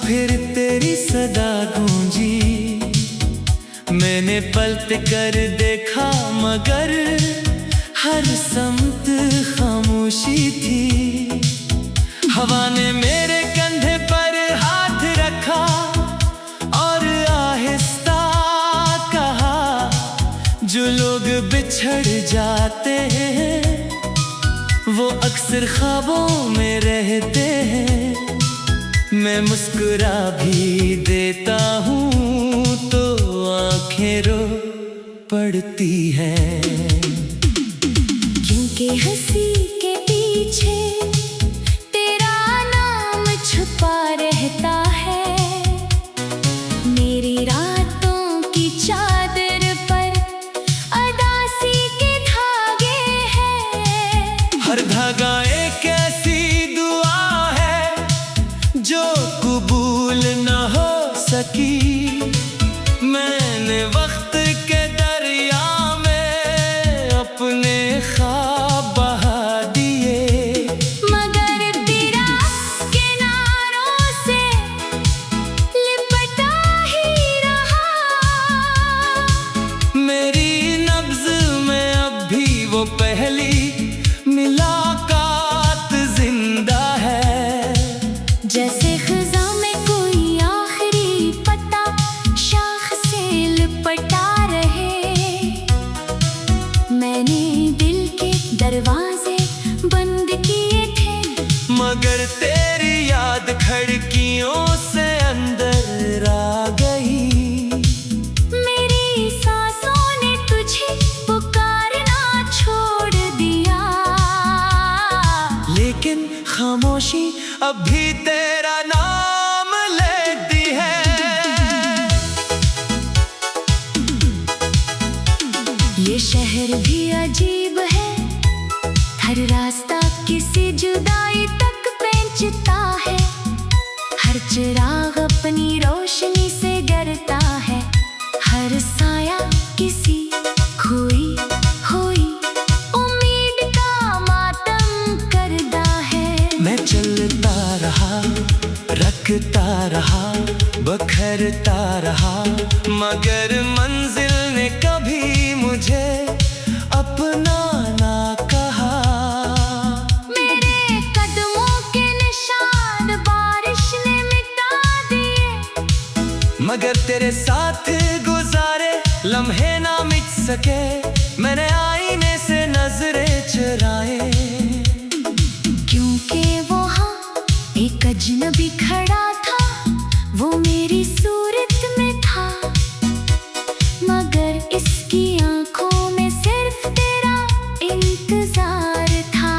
फिर तेरी सदा गूंजी। मैंने पलट कर देखा मगर हर समत खामोशी थी। हवा ने मेरे कंधे पर हाथ रखा और आहिस्ता कहा, जो लोग बिछड़ जाते हैं वो अक्सर ख्वाबों में रहते हैं। मैं मुस्कुरा भी देता हूँ तो आंखें रो पड़ती हैं। क्योंकि हंसी के पीछे तेरा नाम छुपा रहता है। मेरी रातों की चादर पर अदासी के धागे हैं। हर धागा एक ऐसी दुआ है जो कबूल न हो सकी। मैंने वक्त के दरिया में अपने ख्वाब बहा दिए, मगर तेरा किनारों से लिपटा ही रहा। मेरी नब्ज में अब भी वो पहली मुलाकात जिंदा है। जैसे खिज़ा में कोई आखिरी पत्ता शाख से लिपटा रहे। मैंने दिल के दरवाजे बंद किए थे, मगर तेरी याद खिड़कियों से अंदर आ गई। मेरी सांसों ने तुझे पुकारना छोड़ दिया। लेकिन खामोशी अब भी तेरा नाम लेती है। ये शहर भी अजीब है, हर रास्ता किसी जुदाई तक पहुंचता है। हर चिराग अपनी रोशनी से डरता है, हर साया किसी खोई हुई उम्मीद का मातम करता है। मैं चलता रहा, रखता रहा, बखरता रहा, मगर मंजिल ने कभी मुझे अपना ना कहा। मेरे कदमों के निशान बारिश ने मिटा दिए, मगर तेरे साथ गुजारे लम्हे ना मिट सके। मैंने आईने से नजरें चुराए, क्योंकि वहाँ एक अजनबी खड़ा था, वो मेरी सूरत में था। मगर इसकी आंखों में सिर्फ तेरा इंतजार था।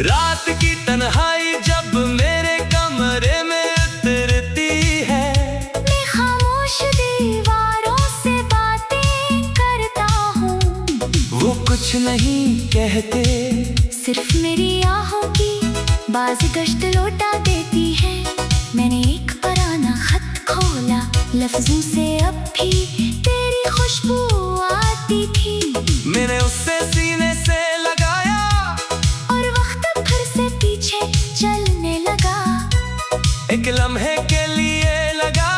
रात की तन्हाई जब मेरे कमरे में उतरती है, मैं खामोश दीवारों से बातें करता हूँ। वो कुछ नहीं कहते, सिर्फ मेरी आहों की बाज गश्त लौटा देती है। मैंने एक पुराना खत खोला, लफ्जों से अब भी तेरी खुशबू आती थी। मैंने उससे सीने से लगाया और वक्त फिर से पीछे चलने लगा। एक लम्हे के लिए लगा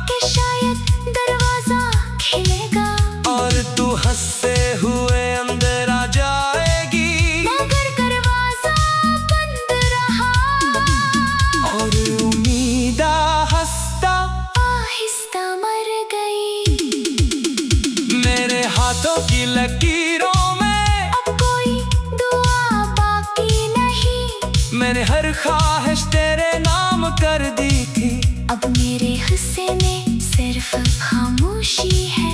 कि शायद दरवाजा खिलेगा और तू हंसते हुए अंदर आ जाएगी। मगर दरवाजा बंद रहा और उम्मीद हंसता आहिस्ता मर गई। मेरे हाथों की लकीरों में अब कोई दुआ बाकी नहीं, मैंने हर ख्वाहिश तेरे नाम कर दी थी। अब मेरे हिस्से में सिर्फ खामोशी है।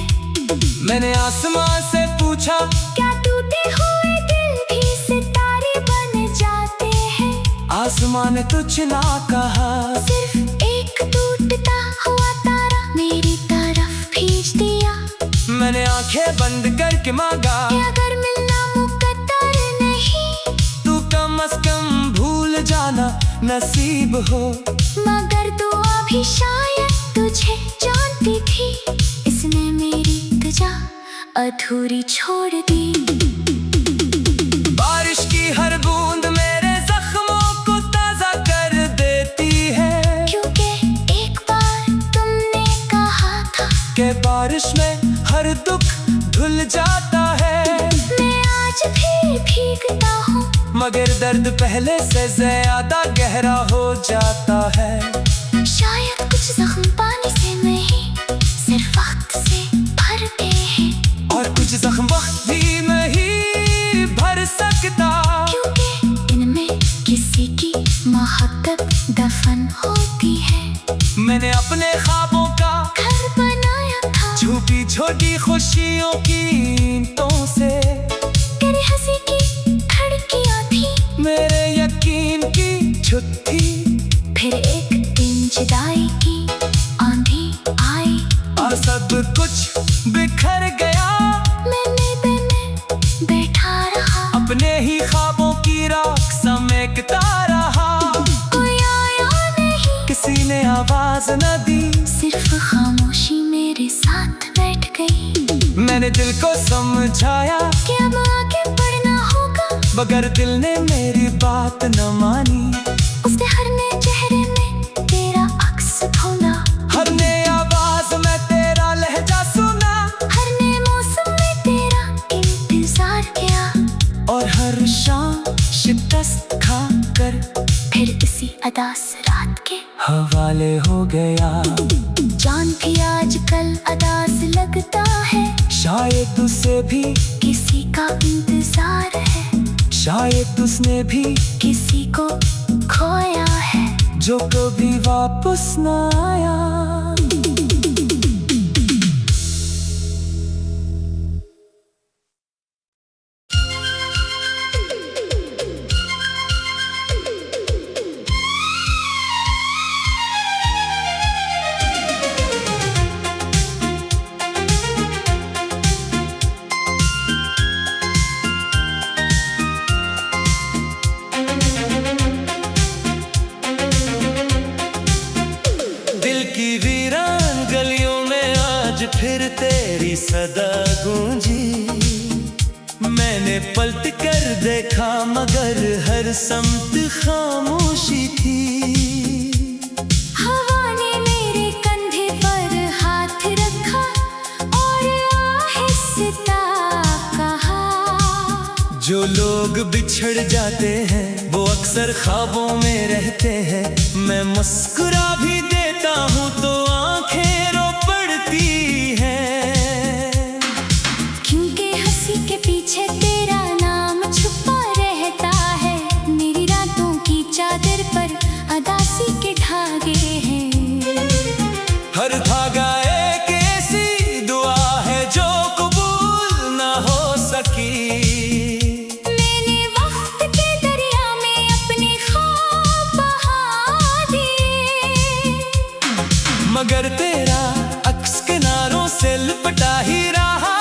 मैंने आसमां से पूछा, क्या टूटे हुए दिल भी सितारे बन जाते हैं? आसमां ने तुझ ना कहा, सिर्फ एक टूटता हुआ तारा मेरी तरफ खींच दिया। मैंने आंखें बंद करके मांगा कि अगर मिलना मुकद्दर नहीं, तू कम से कम भूल जाना नसीब हो। मगर तू अभी शायद तुझे जानती थी, इसने मेरी तुझा अधूरी छोड़ दी। बारिश की हर बूंद मेरे जख्मों को ताजा कर देती है, क्योंकि के बारिश में हर दुख धुल जाता है। मैं आज भी भीगता हूँ, मगर दर्द पहले से ज्यादा गहरा हो जाता है। शायद कुछ जख्म पानी से नहीं, सिर्फ वक्त से भरते हैं। और कुछ जख्म वक्त भी नहीं भर सकता, क्योंकि इनमें किसी की मोहब्बत दफन होती है। मैंने अपने ख्वाबों का घर बनाया था, छुपी छोटी खुशियों की ईंटों से। तेरी हंसी की खिड़कियां थी, मेरे यकीन की छुत थी। फिर एक दिन जुदाई की आंधी आई और सब कुछ बिखर गया। मैं बैठा रहा, अपने ही ख्वाबों की राख समेटता रहा। कोई आया नहीं, किसी ने आवाज न दी, सिर्फ खामोशी मेरे साथ बैठ गई। मैंने दिल को समझाया कि अब आगे बढ़ना होगा, मगर दिल ने मेरी बात न मानी। उसने हर नए चेहरे में तेरा अक्स खोला, हर नई आवाज में तेरा लहजा सुना, हर नए मौसम में तेरा इंतजार किया। और हर शाम शिकस्त खा कर फिर इसी अदास रात के हवाले हो गया। जान भी आजकल अदास लगता है, शायद उसे भी किसी का इंतजार है, शायद उसने भी किसी को खोया है, जो कभी वापस न आया। फिर तेरी सदा गूंजी, मैंने पलट कर देखा मगर हर समत खामोशी थी। हवा ने मेरे कंधे पर हाथ रखा और आहिस्ता कहा, जो लोग बिछड़ जाते हैं वो अक्सर ख्वाबों में रहते हैं। मैं मुस्कुरा भी देता हूँ तो आंखें रो पड़ती हैं, क्योंकि हंसी के पीछे तेरा नाम छुपा रहता है। मेरी रातों की चादर पर अदासी के धागे हैं, हर धागा एक ऐसी दुआ है जो कबूल ना हो सकी। मैंने वक्त के दरिया में अपने ख्वाब बहा दिए, मगर तेरा अक्स किनारों से लिपटा ही रहा।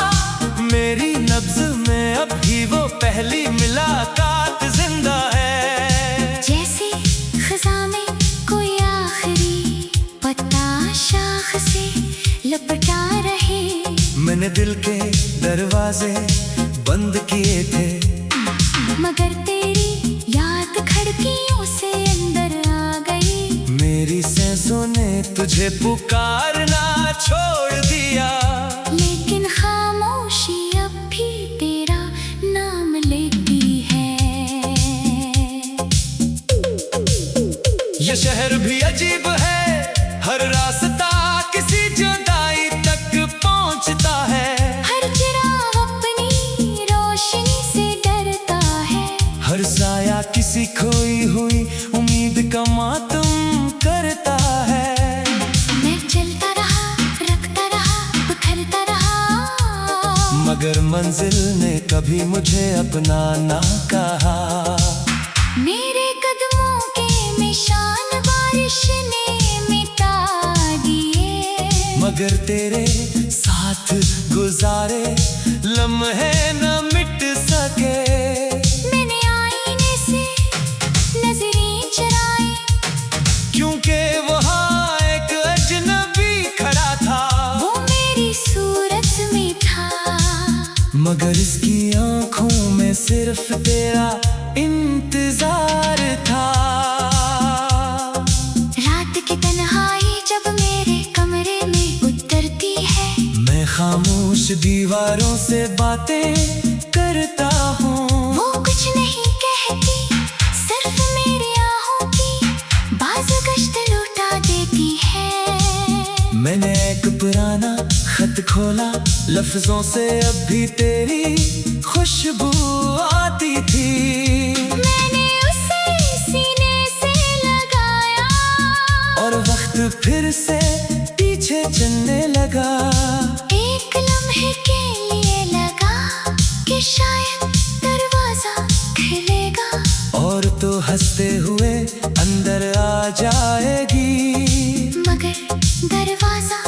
मेरी नब्ज में अब भी वो पहली मुलाकात जिंदा है। जैसे खज़ां में कोई आखिरी पत्ता शाख से लपटा रहे। मैंने दिल के दरवाजे बंद किए थे, मगर तेरी याद खिड़कियों से अंदर आ गई। मेरी सांसों ने तुझे पुकारना छोड़ दिया, लेकिन खामोशी अब भी तेरा नाम लेती है। ये शहर भी अजीब है, हर रास्ता किसी जुदाई तक पहुंचता है। हर चिराग अपनी रोशनी से डरता है, हर साया किसी खोई हुई उम्मीद का मातम करता है। मैं चलता रहा, रखता रहा, बिखरता रहा, मगर मंजिल ने कभी मुझे अपना ना कहा। मेरे कदमों के निशान बारिश ने मिटा दिए, मगर तेरे साथ गुजारे लम्हे न मिट सके। मैंने आईने से नजरें चुराई, क्योंकि वहाँ एक अजनबी खड़ा था, वो मेरी सूरत में था, मगर इसकी आंखों में सिर्फ तेरा इंतजार था। रात की तन्हाई जब मेरे कमरे में उतरती है, खामोश दीवारों से बातें करता हूँ। वो कुछ नहीं कहती, सिर्फ मेरी आहों की बाज़ गश्त लौटा देती है। मैंने एक पुराना खत खोला, लफ्जों से अब भी तेरी खुशबू आती थी। मैंने उसे सीने से लगाया और वक्त फिर से पीछे चलने लगा। एक लम्हे के लिए लगा कि शायद दरवाजा खुलेगा और तो हंसते हुए अंदर आ जाएगी, मगर दरवाजा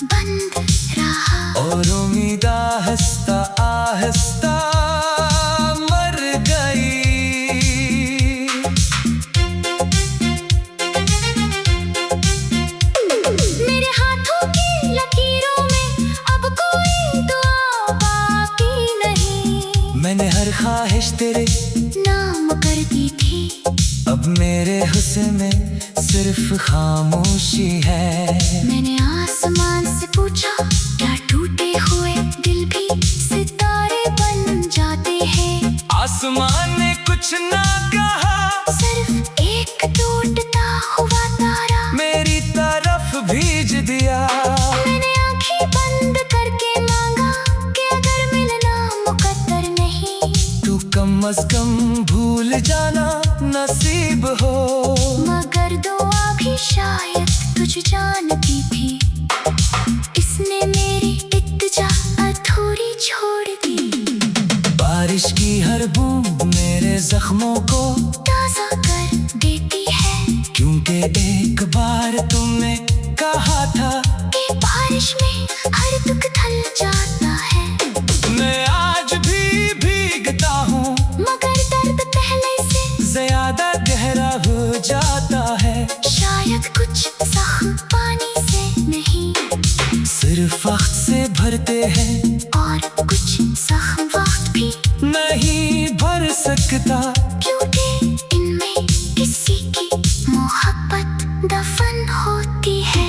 बंद रहा। और उम्मीद आहिस्ता आहिस्ता मर गई। मेरे हाथों की लकीरों में अब कोई दुआ बाकी नहीं। मैंने हर ख्वाहिश तेरे नाम कर दी थी, अब मेरे हुस्न में सिर्फ खामोशी है। मैंने आसमान से पूछा, क्या टूटे हुए दिल भी सितारे बन जाते हैं? आसमान ने कुछ ना कहा, सिर्फ एक टूटता हुआ तारा मेरी तरफ भेज दिया। मैंने आंखें बंद करके मांगा कि अगर मिलना मुकद्दर नहीं, तू कम अज कम भूल जाना नसीब हो। मगर दुआ भी शायद तुझ जानती थी, इसने मेरी इत्तेजा अधूरी छोड़ दी। बारिश की हर बूंद मेरे जख्मों को ताज़ा कर देती है, क्योंकि एक बार तुमने कहा था कि बारिश में हर दुख ढल जाता है। मैं आज भी भीगता हूँ, मगर दर्द पहले से ज्यादा गहरा हो जाता है। शायद कुछ जख्म पानी से नहीं, सिर्फ वक्त से भरते हैं, और कुछ जख्म वक्त भी नहीं भर सकता, क्योंकि इनमें किसी की मोहब्बत दफन होती है।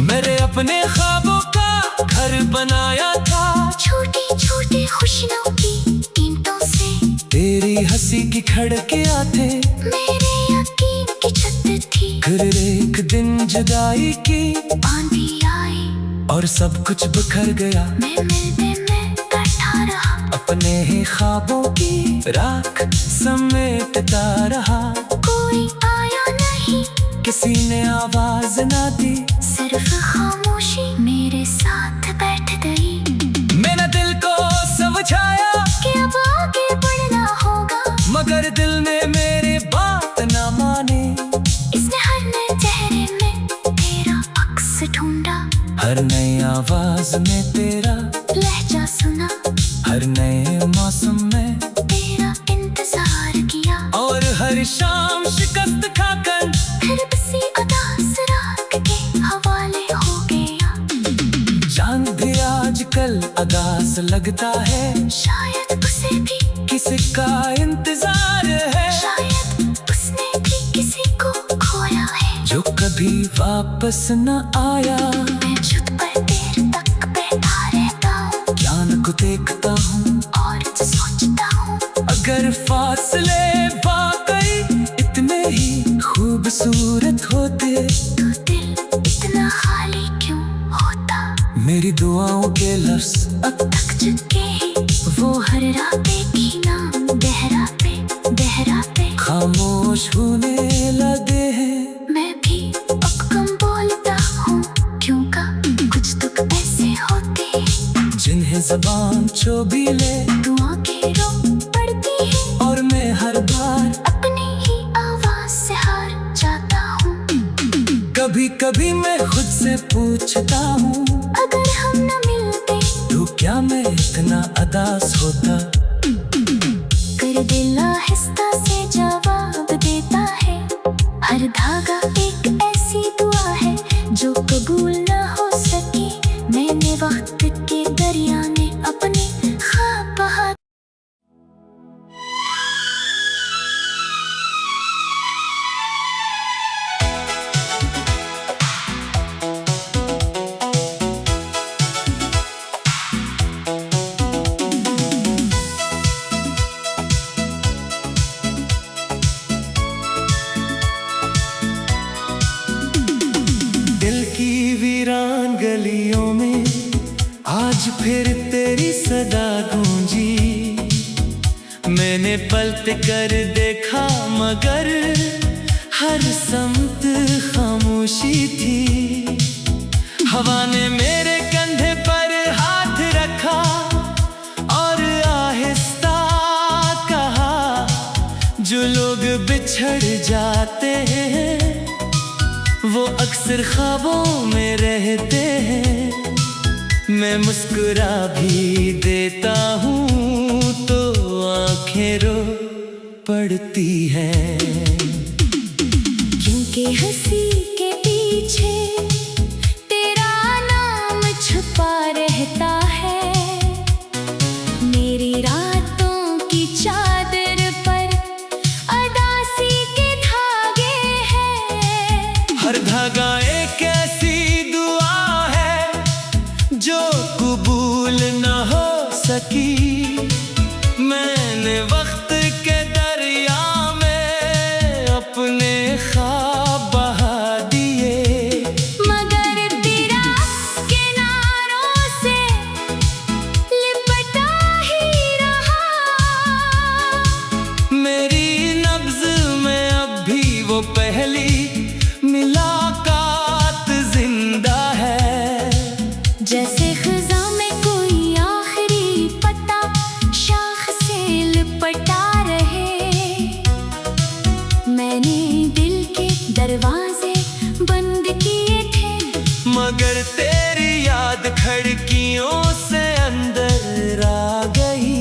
मेरे अपने ख्वाबों का घर बनाया था, छोटी छोटी खुशियों की ईंटों से तेरी हंसी की खिड़कियां थे, मेरे यकीन की छत थी। फिर एक दिन जुदाई की आंधी आई और सब कुछ बिखर गया। मैं मिलते में बैठा रहा, अपने ही ख्वाबों की राख समेटता रहा। कोई आया नहीं, किसी ने आवाज ना दी, सिर्फ खामोशी मेरे साथ बैठ गई। मैंने दिल को समझाया कि अब आगे बढ़ना होगा, मगर दिल ने मेरी बात ना मानी। इसने हर नए चेहरे में तेरा अक्स ढूंढा, हर नई आवाज में तेरा लहजा सुना, हर नए मौसम में तेरा इंतजार किया। और हर शाम शिकस्त खाकर फिर बसी अदास रात के हवाले हो गया। चांद भी आजकल अदास लगता है, शायद उसे भी किसी का इंतजार है, शायद उसने भी किसी को खोया है, जो कभी वापस न आया। मैं छत पर देर तक बैठा रहता हूँ, चांद को देखता हूँ और सोचता हूँ, अगर फासले वाकई इतने ही खूबसूरत होते, तो दिल इतना खाली क्यों होता? मेरी दुआओं के लफ्ज अब तक चुके ही वो हर रात की नाम दहरा पे खामोश होने लगे हैं। मैं भी अब कम बोलता हूँ, क्यों का कुछ दुख ऐसे होते हैं, जिन्हें जबान चोबीले दुआ के रो पड़ती है, और मैं हर बार अपनी ही आवाज से हार जाता हूँ। कभी कभी मैं खुद से पूछता हूँ, अगर हम न मिलते तो क्या मैं इतना अदास होता? कर दिल आहिस्ता से जवाब देता है, हर धागा एक ऐसी दुआ है जो कबूल न हो सकी। मैंने वक्त के दरिया में अपने ख्वाब बहा आज फिर तेरी सदा गूंजी, मैंने पलट कर देखा मगर हर समत खामोशी थी। हवा ने मेरे कंधे पर हाथ रखा और आहिस्ता कहा, जो लोग बिछड़ जाते हैं वो अक्सर ख्वाबों में रहते हैं। मैं मुस्कुरा भी देता हूँ तो आंखें रो पड़ती हैं, क्योंकि हंसी के पीछे तेरा नाम छुपा रहता है। मेरी रातों की चादर पर अदासी के धागे हैं। हर धागा एक ऐसी दुआ है जो कबूल न हो सकी। मैंने वक्त के दरिया में अपने ख्वाब बहा दिए, मगर तेरा किनारों से लिपटा ही रहा। मेरी नब्ज में अब भी वो पहली मुलाकात जिंदा है। जैसे खज़ां में कोई आखिरी पत्ता शाख से लिपटा रहे, मैंने दिल के दरवाजे बंद किए थे, मगर तेरी याद खिड़कियों से अंदर आ गई।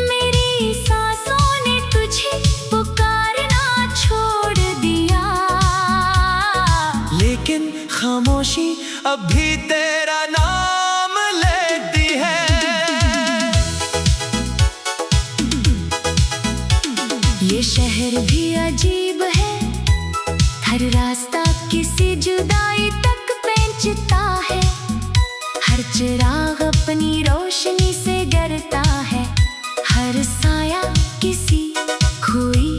मेरी सांसों ने तुझे पुकारना छोड़ दिया, लेकिन खामोशी अब भी तेरा नाम लेती है। ये शहर भी अजीब है, हर रास्ता किसी जुदाई तक पहुंचता है। हर चिराग अपनी रोशनी से डरता है, हर साया किसी खोई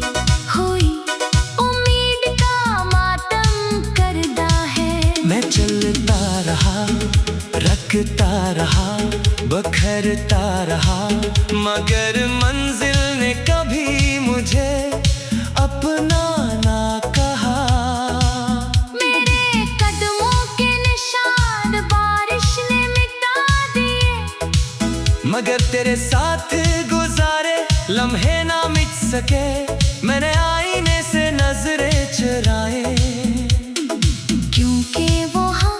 हुई उम्मीद का मातम करता है। मैं चलता रहा, रखता रहा, बखरता रहा, मगर मंजिल ने कभी मुझे अपना ना कहा। मेरे कदमों के निशान बारिश ने मिटा दिए, मगर तेरे साथ गुजारे लम्हे ना मिट सके। मैंने आईने से नजरें चुराए, क्योंकि वहाँ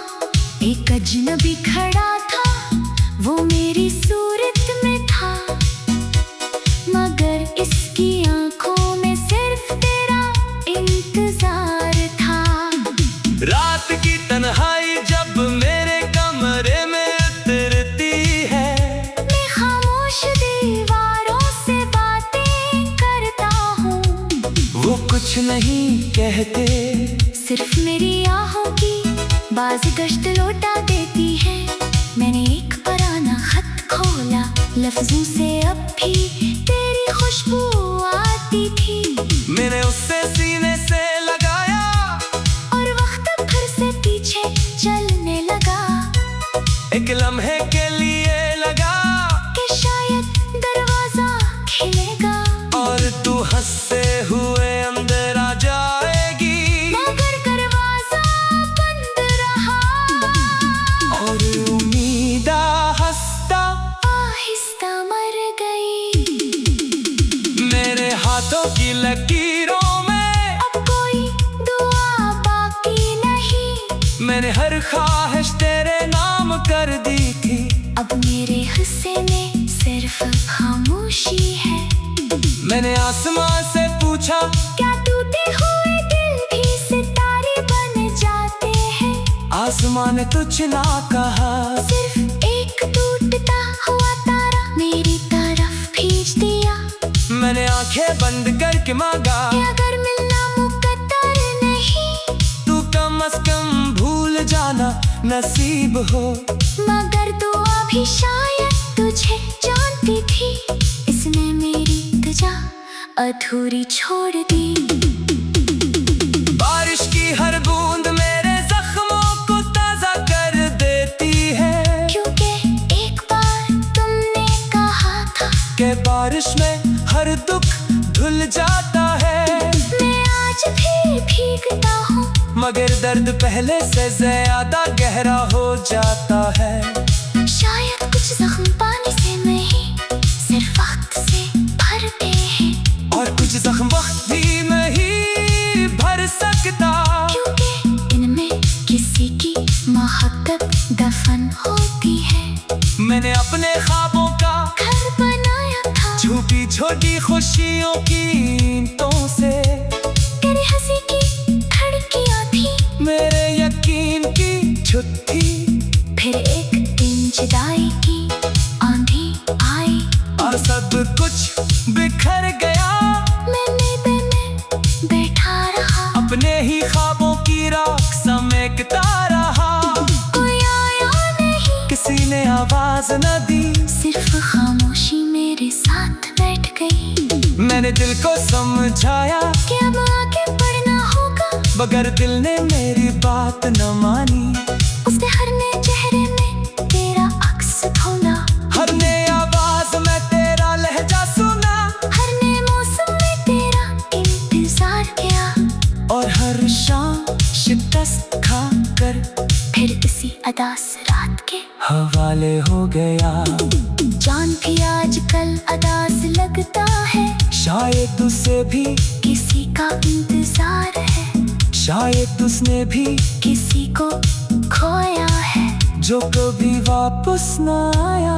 एक अजनबी खड़ा था, वो मेरी सूरत में था, मगर इसकी आंखों में सिर्फ तेरा इंतजार था। रात की तन्हाई जब मेरे कमरे में उतरती है, मैं खामोश दीवारों से बातें करता हूँ, वो कुछ नहीं कहते, सिर्फ मेरी आहों की बाज़ गश्त लौटा देती है। मैंने एक पुराना खत खोला, लफ्जों से अब भी तेरी खुशबू आती थी। मैंने उससे सीने से लगाया और वक्त फिर से पीछे चलने लगा, एक लम्हे के लिए लगा कि शायद दरवाजा खिलेगा और तू हंसते हुए अंदर आ जाएगी, मगर दरवाजा बंद रहा और उम्मीद हंसता आहिस्ता मर गई। मेरे हाथों की लकीरों में अब कोई दुआ बाकी नहीं, मैंने हर ख्वाहिश तेरे नाम कर दी थी। अब मेरे हिस्से में सिर्फ खामोशी है। मैंने आसमां से पूछा, क्या टूटे हुए दिल भी सितारे बन जाते हैं? आसमां ने तुझ ना कहा, सिर्फ एक टूटता हुआ तारा मेरी तरफ खींच दिया। मैंने आंखें बंद करके मांगा कि अगर मिलना मुकद्दर नहीं, तू कम से कम भूल जाना नसीब हो। मगर तू अभी शायद तुझे जानती थी, इसने मेरी तुझा अधूरी छोड़ दी। बारिश की हर बूंद मेरे जख्मों को ताजा कर देती है, क्योंकि बारिश में हर दुख धुल जाता है। मैं आज भी भीगता हूँ, मगर दर्द पहले से ज्यादा गहरा हो जाता है। शायद कुछ जख्म पानी से नहीं, सिर्फ वक्त से भरते हैं। और कुछ जख्म वक्त भी नहीं भर सकता, क्योंकि इनमें किसी की मोहब्बत दफन होती है। मैंने अपने ख्वाबों का घर बनाया था, छुपी छोटी खुशियों की ईंटों से। तेरी हंसी की खिड़कियां थी, मेरे यकीन की छुत थी। फिर एक दिन जुदाई की आंधी आई और सब कुछ बिखर गया। मैं नींद में बैठा रहा, अपने ही ख्वाबों की राख समेटता रहा। कोई आया नहीं, किसी ने आवाज न दी, सिर्फ खामोशी मेरे साथ बैठ गई। मैंने दिल को समझाया कि अब आगे बढ़ना होगा, मगर दिल ने मेरी बात न मानी। उसने हर नए चेहरे में तेरा अक्स खोला, हर नई आवाज में तेरा लहजा सुना, हर नए मौसम में तेरा इंतजार किया। और हर शाम शिकस्त खा कर फिर इसी अदास रात के हवाले हो गया। जान भी आजकल अदास लगता है, शायद उसे भी किसी का इंतजार है, शायद उसने भी किसी को खोया है, जो कभी वापस न आया।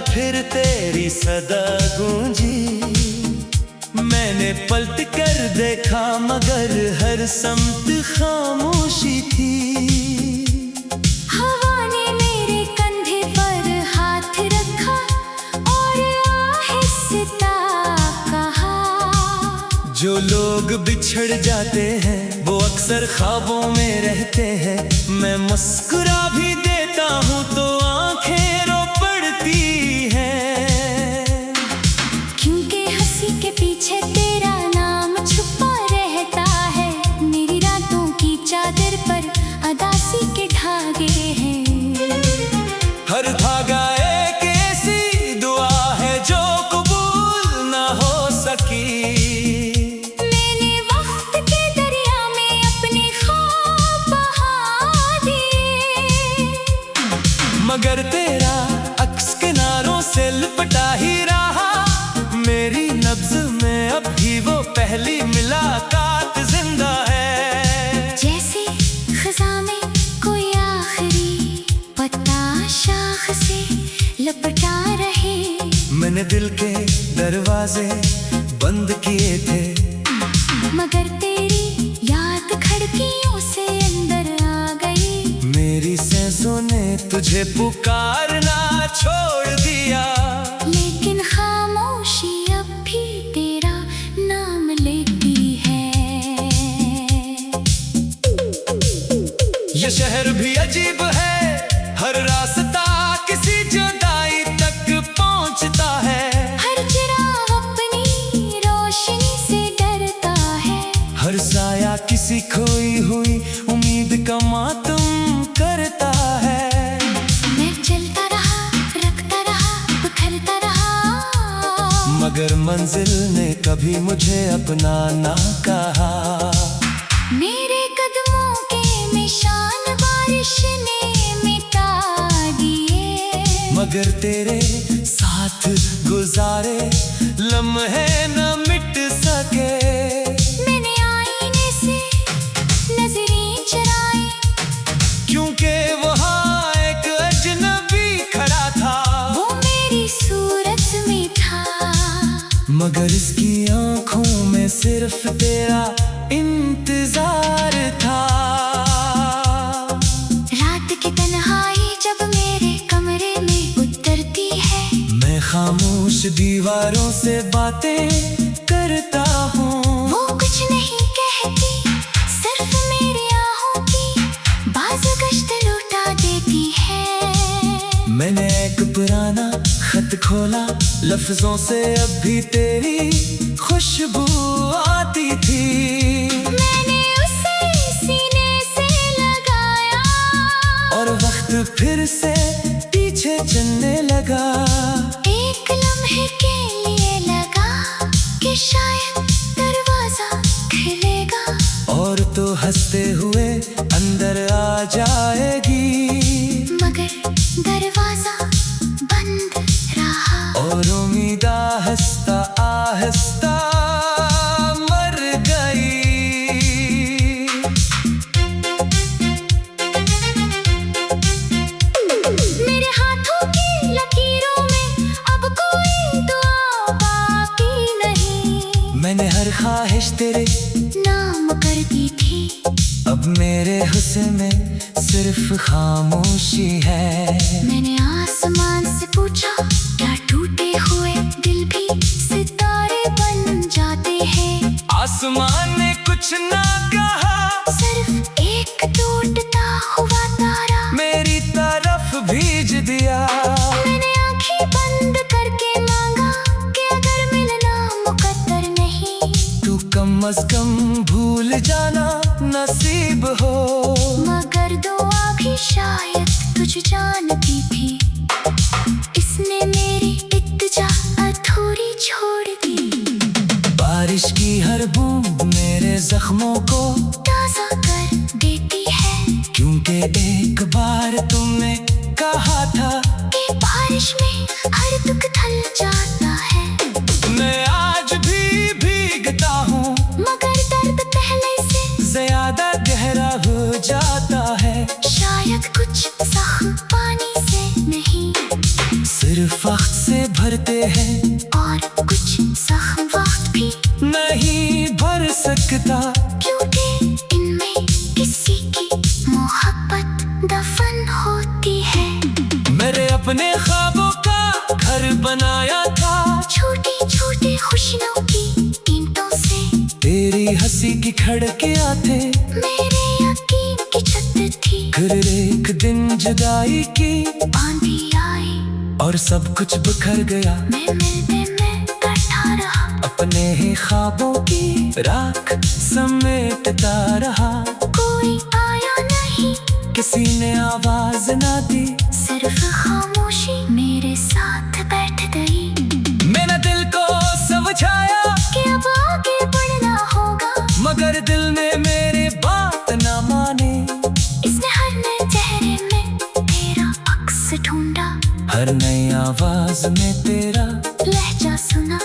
फिर तेरी सदा गूंजी, मैंने पलट कर देखा मगर हर समत खामोशी थी। हवा ने मेरे कंधे पर हाथ रखा और आहिस्ता कहा, जो लोग बिछड़ जाते हैं वो अक्सर ख्वाबों में रहते हैं। मैं मुस्कुरा भी देता हूँ तो आंखें रो पड़ती हैं, क्योंकि हंसी के पीछे तेरा नाम छुपा रहता है। मेरी रातों की चादर पर अदासी के धागे हैं, हर धागा एक ऐसी दुआ है जो कबूल ना हो सकी। मैंने वक्त के दरिया में अपने ख्वाब बहा दिए, मगर तेरा अक्स किनारों से लिपटा ही रहा। मेरी नब्ज में अब भी वो पहली मुलाकात जिंदा है। जैसे खज़ां में कोई आखिरी पत्ता शाख से लपटा रहे। मैंने दिल के दरवाजे बंद किए थे, मगर तेरी याद खिड़कियों से अंदर आ गई। मेरी सांसों ने तुझे पुकारना छोड़ दिया, लेकिन खामोशी अब भी तेरा नाम लेती है। ये शहर भी अजीब है, हर रास्ता किसी जुदाई तक पहुंचता है। हर चिराग अपनी रोशनी से डरता है, हर साया किसी खोई हुई उम्मीद का मातम करता है। मैं चलता रहा, रखता रहा, बिखरता रहा, मगर मंजिल ने कभी मुझे अपना ना कहा। मेरे कदमों के निशान बारिश ने मिटा दिए, मगर तेरे साथ गुजारे लम्हे न मिट सके। मैंने आईने से नजरें चुराई, क्योंकि वहाँ एक अजनबी खड़ा था, वो मेरी सूरत में था, मगर इसकी आंखों में सिर्फ तेरा इंतजार था। रात की तन्हाई जब मेरे कमरे में उतरती है, मैं दीवारों से बातें करता हूँ। वो कुछ नहीं कहती, सिर्फ मेरी आहों की बाज गश्त लौटा देती है। मैंने एक पुराना खत खोला, लफ्जों से अब भी तेरी खुशबू आती थी। मैंने उसे सीने से लगाया और वक्त फिर से पीछे चलने लगा। एक लम्हे के लिए लगा कि शायद दरवाजा खुलेगा, और तो हंसते हुए अंदर आ जाएगी। मगर दरवाजा बंद रहा। और उम्मीद आहिस्ता आहिस्ता मर गई। मेरे हाथों की लकीरों में अब कोई दुआ बाकी नहीं। मैंने हर ख्वाहिश तेरे नाम कर दी थी, अब मेरे हुस्न में सिर्फ खामोशी है। मैंने आसमान से पूछा, क्या टूटे हुए दिल भी सितारे बन जाते हैं? आसमान ने कुछ ना कहा, सिर्फ एक टूटता हुआ तारा मेरी तरफ भेज दिया। मैंने आंखें बंद करके मांगा कि अगर मिलना मुकद्दर नहीं, तू कम अज कम भूल जाना नसीब हो। मगर दुआ भी शायद तुझ जानती थी, इसने मेरी इत्तेजा अधूरी छोड़ दी। बारिश की हर बूंद मेरे जख्मों को ताज़ा कर देती है, क्योंकि एक बार तुमने कहा था कि बारिश में हर दुख धल जाता है। मैं आज भी भीगता हूँ, मगर दर्द पहले से ज्यादा गहरा हो जाता है। शायद कुछ जख्म पानी से नहीं, सिर्फ वक्त से भरते हैं, और कुछ जख्म वक्त भी नहीं भर सकता। क्योंकि इनमें किसी की मोहब्बत दफन होती है। मेरे अपने ख्वाबों का घर बनाया था, छोटी छोटी खुशियों की ईंटों से तेरी हंसी की खिड़कियां थे, मेरे यकीन की छत थी। फिर एक दिन जुदाई की आंधी आई और सब कुछ बिखर गया। मैं मिलते में बैठा रहा, अपने ही ख्वाबों की राख समेटता रहा। कोई आया नहीं, किसी ने आवाज ना दी, सिर्फ खामोशी मेरे साथ बैठ गई। मैंने दिल को समझाया कि अब आगे बढ़ना होगा, मगर दिल ने मेरी बात ना माने। इसने हर नए चेहरे में तेरा अक्स ढूंढा, हर नई आवाज में तेरा लहजा सुना,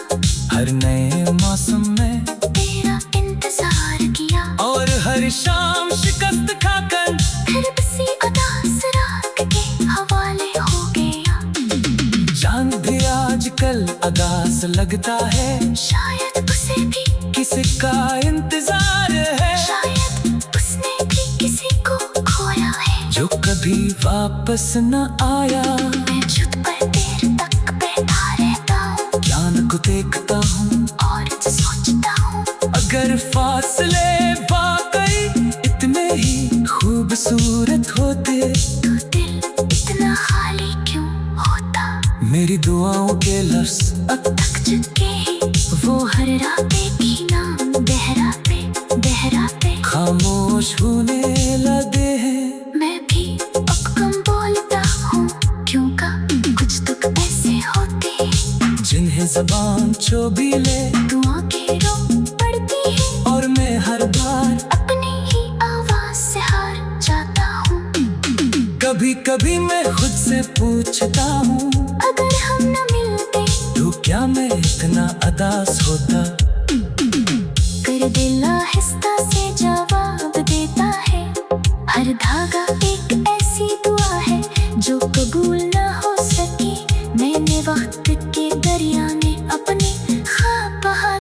हर नए मौसम में तेरा इंतजार किया। और हर शाम शिकस्त खाकर फिर बसी अदास रात के हवाले हो गया। चांद भी आजकल अदास लगता है, शायद उसे भी किसी का इंतजार है, शायद उसने भी किसी को खोया है, जो कभी वापस न आया। मैं छत पर देर तक बैठा रहता हूँ, चांद को देखता हूँ और सोचता हूँ, अगर फासले वाकई इतने ही खूबसूरत होते, तो दिल इतना खाली क्यों होता? मेरी दुआओं के लफ्ज अब थक चुके ही वो हर रातें की नाम दोहराते खामोश होने लगे हैं। मैं भी अब कम बोलता हूँ, क्यों का कुछ दुख ऐसे होते हैं, जिन्हें जबान चोबीले दुआ के रो पड़ती है, और मैं हर बार अपनी ही आवाज से हार जाता हूँ। कभी कभी मैं खुद से पूछता हूँ, अगर हम न मिलते तो क्या मैं इतना अदास होता? कर दिल आहिस्ता से जवाब देता है, हर धागा